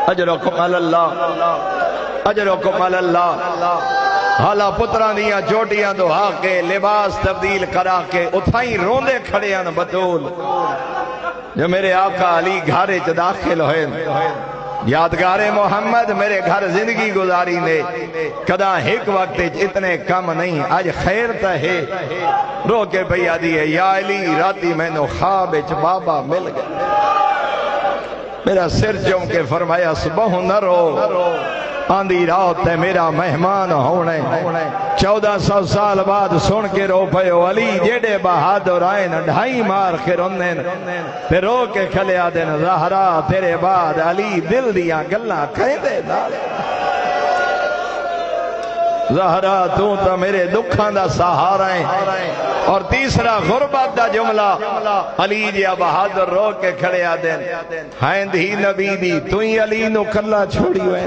اجرکم اللہ، اجرکم اللہ۔ حالا پتران دیاں چوٹیاں دہا کے لباس تبدیل کرا کے اتھائیں روندے کھڑے ہیں بطول جو میرے آقا علی گھارے چ داخل ہوئے۔ یادگار محمد میرے گھر زندگی گزاری نے کدا ایک وقت اتنے کم نہیں، آج خیر تا ہے۔ رو کے بھیا دیئے یا علی راتی میں نو خواب اچ بابا مل گئے، میرا سر چوم کے فرمایا صبح نہ رو، آندھی رات ہے میرا مہمان ہونے۔ 1400 سال بعد سن کے رو پہو علی جیڑے بہادر آئے نا ڈھائی مار کے روندین تے رو کے کھلیا دین زہرا تیرے بعد علی دل دیاں گلاں کہیں دے دالے۔ زہرا تو تا میرے دکھاں دا سہارا ہے۔ اور تیسرا غربت دا جملہ علی جیا بہادر رو کے کھڑے آدین ہائیں دھی نبی دی تو ہی علی نو کلا چھوڑی ہوئے۔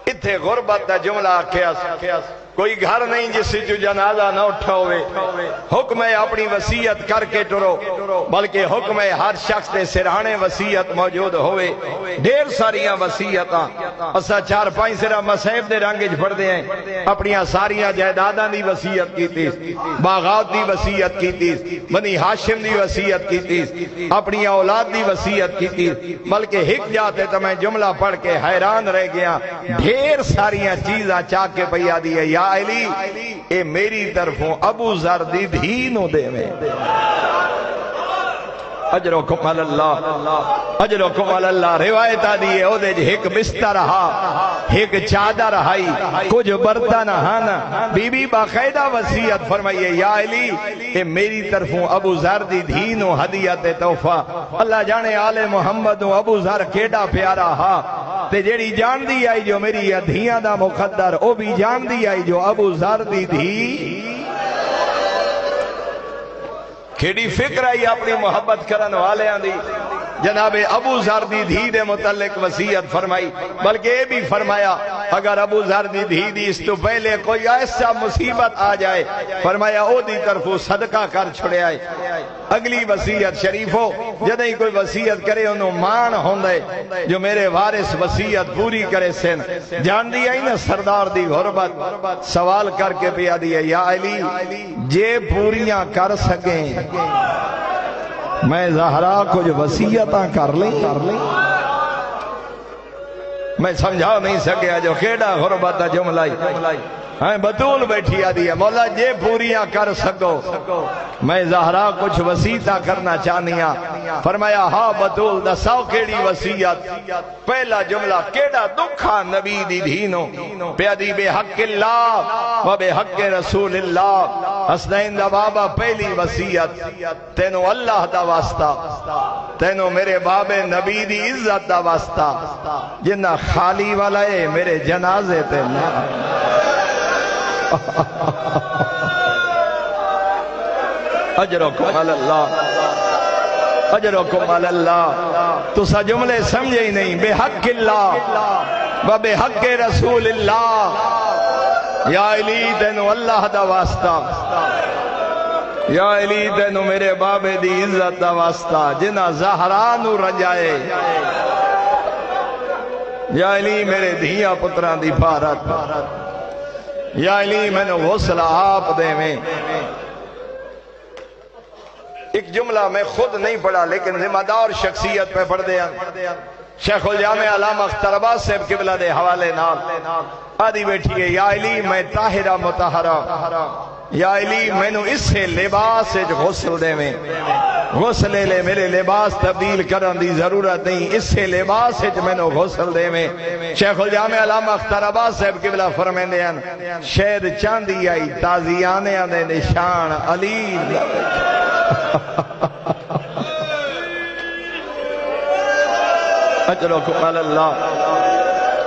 اتھے غربت دا جملہ کیاس کوئی گھر نہیں جس سے جو جنازہ نہ اٹھا ہوئے، حکم ہے اپنی وصیت کر کے ٹرو، بلکہ حکم ہے ہر شخص دے سرہانے وصیت موجود ہوئے۔ ڈھیر ساریاں وصیتاں اسا 4-5 سرہ مسیب دے رنگج پڑھ دے ہیں، اپنیاں ساریاں جائیداداں دی وصیت کی تیس، باغات دی وصیت کی تیس، بنی ہاشم دی وصیت کی تیس، اپنی اولاد دی وصیت کی تیس، بلکہ ہک جاتے تو میں جملہ پڑھ کے حیران رہ گیا۔ ڈھیر ساریاں چیزاں چاہ کے پیا دی ہے یا علی اے میری طرفوں ابو ذر دی دھینوں دے میں۔ اجرکم اللہ، اجرکم اللہ۔ روایت آدھی ہے او دے ایک بستر رہا، ایک چادر رہائی، کچھ برتن ہانا۔ بی بی باقاعدہ وصیت فرمائیے یا علی اے میری طرفوں ابو ذر دی دھینوں ہدیت تحفہ۔ اللہ جانے آل محمد ابو ذر کیڑا پیارا ہا تے جیڑی جان دی آئی جو میری دھیاں دا مقدر او بھی جان دی آئی جو ابو ذر دی دھی۔ کھیڑی فکر آئی اپنی محبت کرن والے آن دی۔ جناب ابو ذر دی دھی دے متعلق وصیت فرمائی، بلکہ یہ بھی فرمایا اگر ابو ذر دی دھی دی اس تو پہلے کوئی ایسا مصیبت آ جائے فرمایا او دی طرفو صدقہ کر چھڑے آئے۔ اگلی وصیت شریف ہو جدہیں کوئی وصیت کرے انہوں مان ہوندے جو میرے وارث وصیت پوری کرے سن۔ جان دی آئی نا سردار دی غربت، سوال کر کے پیا دیا یا علی جے پوریاں کر سکیں میں زہرا کچھ وصیتاں کر لیں۔ میں سمجھا نہیں سکیا جو کیڑا غربت دا جملہ بطول بیٹھی آدھی ہے مولا جے پوریاں کر سکو میں زہرا کچھ وصیتہ کرنا چاہنیاں۔ فرمایا ہاں بطول دساؤ کیڑی وصیت۔ پہلا جملہ کیڑا دکھا نبی دی دھینوں پیادی بے حق اللہ و بے حق رسول اللہ۔ حسنین دا بابا پہلی وصیت تینوں اللہ دا واسطہ، تینوں میرے بابے نبی دی عزت دا واسطہ، جنہ خالی والا ہے میرے جنازے تے نہ۔ اجرکم اللہ، اجرکم اللہ۔ تو سا جملے سمجھے ہی نہیں۔ بے حق اللہ و بے حق رسول اللہ۔ یا علی تینوں اللہ دا واسطہ، یا علی تینوں میرے بابے دی عزت دا واسطہ، جنہ زہرا نو رجائے۔ یا علی میرے دھیاں پتران دی بھارت، یا علی میں نے غسل آپ دے میں۔ ایک جملہ میں خود نہیں پڑھا لیکن ذمہ دار شخصیت پہ پڑھ دیا۔ شیخ الجامع علامہ اختر عباس صاحب قبلہ دے حوالے نال آدھی بیٹھی ہے یا علی میں طاہرہ مطہرہ، یا علی میں نے اس سے لباس سے غسل دے میں، غسل لے میرے لباس تبدیل کرن دی ضرورت نہیں، اس سے لباس سے میں نے غسل دے میں۔ شیخ الجامع علامہ اختر عباس صاحب قبلہ فرمیندے ہیں شہد چاندی آئی تازیانے آنے نشان علی۔ اجرکم اللہ۔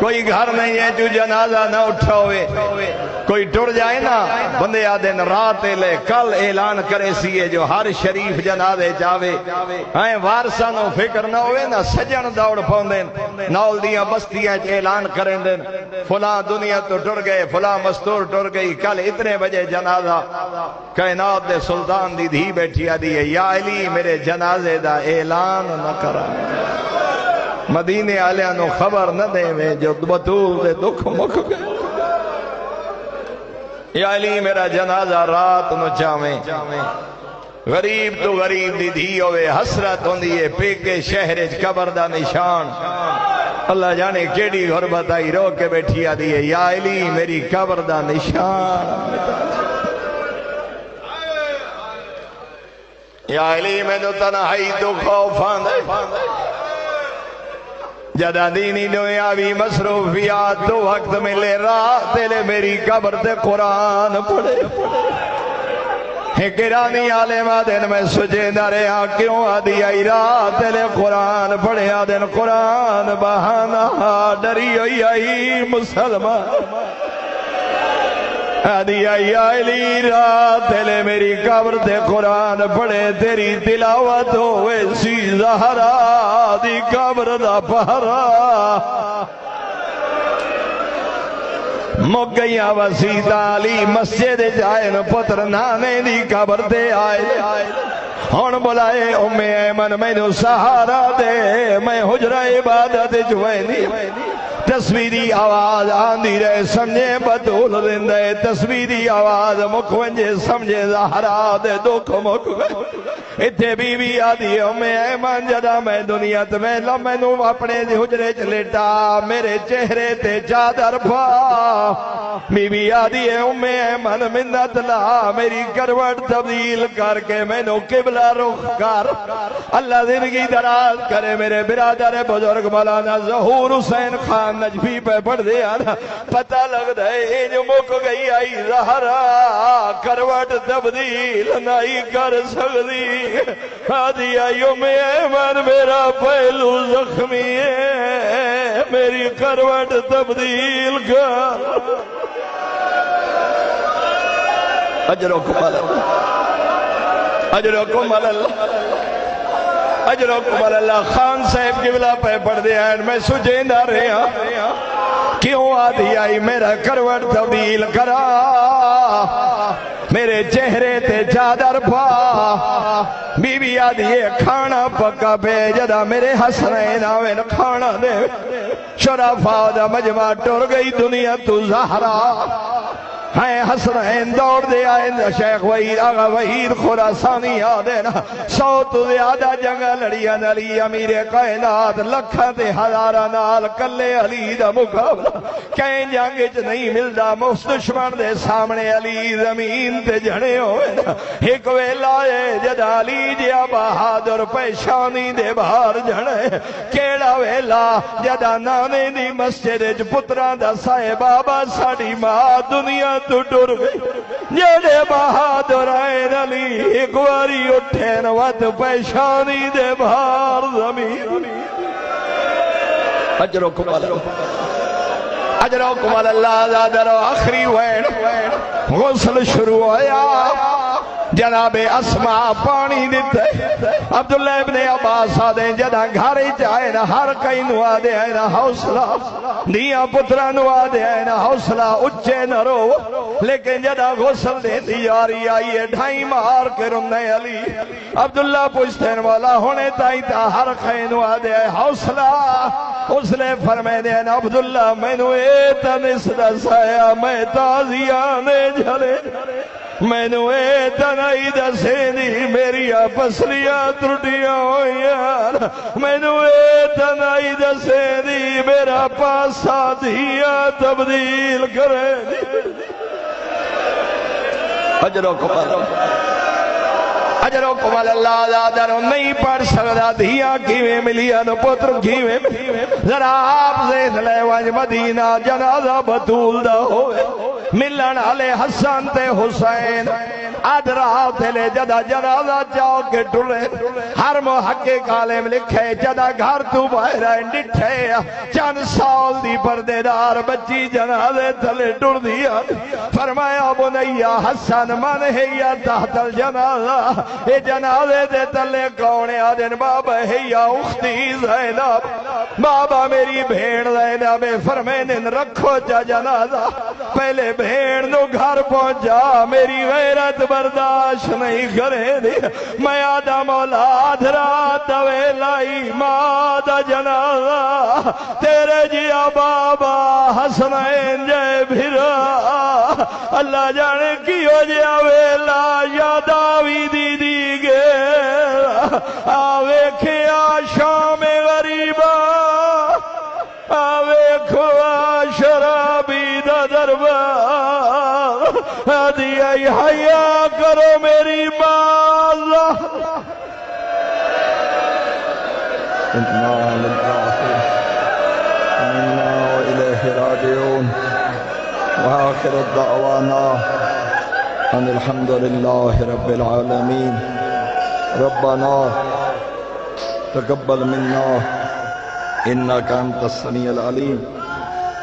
کوئی گھر نہیں ہے جو جنازہ نہ اٹھا ہوئے، کوئی ٹر جائے نا بندے آدن رات لے کل اعلان کرے سیے جو ہر شریف جنازے جاوے ہیں وارثاں نو فکر نہ ہوئے نا سجن دوڑ پوندن نال دیاں بستیاں اعلان کریں دن فلاں دنیا تو ٹر گئے فلاں مستور ٹر گئی کل اتنے بجے جنازہ کائنات دے سلطان دی دھی بیٹھی آدھی ہے یا علی میرے جنازے دا اعلان نہ کرا مدینے آلیاں نو خبر نہ دے میں جو بطول دے دکھ مک گئے یا علی میرا جنازہ رات نو چاویں غریب تو غریب دی دھی ہوئے حسرت ہوندی ہے پیکے شہر قبر دا نشان اللہ جانے کیڑی غربت آئی رو کے بیٹھی آدھی ہے یا علی میری قبر دا نشان یا علی میں تو تنہائی تو خوف آندے جدہ دینی دنیاوی مصروفیات تو وقت ملے رات لے میری قبر تے قرآن پڑھے گرانی عالم آدن میں سجے نہ رہا کیوں آدھی آئی رات لے قرآن پڑھے آدن قرآن بہانا ڈری ہوئی آئی مسلمان آدھی آئی علی رات لے میری قبر تے قرآن پڑھے تیری تلاوت ہوئے سی زہرا دی قبر دا پہرا مک گئیاں وسیط علی مسجد جائے نا پتر نانے دی قبر تے آئے ہون بلائے ام ایمن میں نو سہارا دے میں حجرہ عبادت جوائنی تصویری آواز آندھی رہے سمجھے بطول دندے تصویری آواز مکھونجے سمجھے زہرا دے دکھ مک گئے اتھے بی بی آدھی ام ایمان جدا میں دنیا میں میں نو اپنے حجرے چلیٹا میرے چہرے تے چادر پا بی بی آدھی ام ایمان منت لا میری کروٹ تبدیل کر کے میں نو قبلہ رخ کر اللہ زندگی دراز کرے میرے برادر بزرگ مولانا ظہور حسین خان نجفی پہ پڑھ دیا نا پتہ لگ دے جو مک گئی آئی زہرا کروٹ تبدیل نہیں کر سکتی آدھی آئیوں میں ایمان میرا پہلو زخمی ہے میری کروٹ تبدیل کر اجرکم اللہ اجرکم اللہ اجرکم اللہ خان صاحب قبلہ پہ پڑھ دیا ہے میں سجے نہ رہا کیوں آدھی آئی میرا کروٹ تبدیل کرا میرے چہرے تے چادر پا بی بی آدھی کھانا پکا پہ جدا میرے حسنین آوین کھانا دے شرفا دا مجمع ٹر گئی دنیا تو زہرا ہیں حسنین دوڑ دے آئے شیخ وحید آغا وحید خوراسانی آدھینا سوت زیادہ جنگہ لڑیا علی امیر کائنات لکھا تے ہزارہ نال کلے علی دا مقابلہ کہیں جنگج نہیں ملدا مفت دشمن دے سامنے علی زمین تے جھڑے ہوئے ایک ویلا ہے جد علی جیا بہادر پیشانی دے باہر جھڑے کیڑا ویلا جدا نانے دی مسجد پتران دا سائے بابا ساڑی ماں دنیا تو ٹر گئی جڑے بہادر آئین علی ایک واری اٹھین وقت پیشانی دے بھار زمین اجرکم اللہ زادر آخری وین غسل شروع ہویا جناب اسماء پانی دیتے عبداللہ ابن عباس آدھیں جدہ گھر جائے نا ہر کئی نوا دے آئے نا حوصلہ دیا پترہ نوا دے آئے نا حوصلہ اچھے نہ رو لیکن جدہ غسل دے دی جاری آئیے ڈھائی مار کے رمنے علی عبداللہ پوچھتین والا ہونے تائی تا ہر کئی نوا دے آئے حوصلہ اس نے فرمائے دے نا عبداللہ میں نو ایتا نسدہ سایا میں تازیانے جھلے میں نو ایتا نہیں دسینی میری پسلیاں ترٹیاں ہوئیاں میں نو ایتا نہیں دسینی میرا پاسا دیا تبدیل کرے اجرکم اللہ زادر نہیں پڑھ سکتا دھیا کیویں ملیا نو پتر کیویں ذرا آپ ذہن لے وانج مدینہ جنازہ بطول دا ہوئے ملن علی حسن تے حسین آدھ رات لے جدا جنازہ چاو کے ٹرے ہر محقق عالم لکھے جدا گھر تو باہر ڈٹھے چند سال دی پردے دار بچی جنازے تھلے ٹر دیا فرمایا بنیا حسن من ہے یا تحت الجنازہ اے جنازے دے تلے کونے آدن بابا ہے یا اختی زینب بابا میری بھیڑ زینب فرمین رکھو چا جنازہ پہلے بھیڑ نو گھر پہنچا میری غیرت برداشت نہیں کرے دی میں آدم اولاد رات ویلائی مادا جنازہ تیرے جیا بابا حسنین جے بھرا اللہ جانے کی ہو جیا ویلا یاداوی دی دی گے آوے کھیا شام غریبا آوے کھوا شرابی دا دربا دیا حیا کرو میری بازا انا للہ انا الیہ راجعون وآخر الدعوانا ان الحمد للہ رب العالمین ربنا تقبل منا انك انت السميع العليم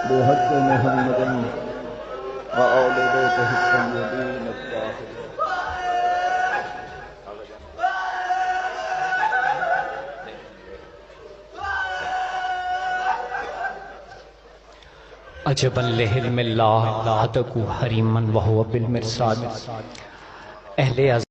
بحق محمد وآل بيته الطيبين الطاهرين عجبا لحلم اللہ لا تکو حریما وہو بالمرصاد اہل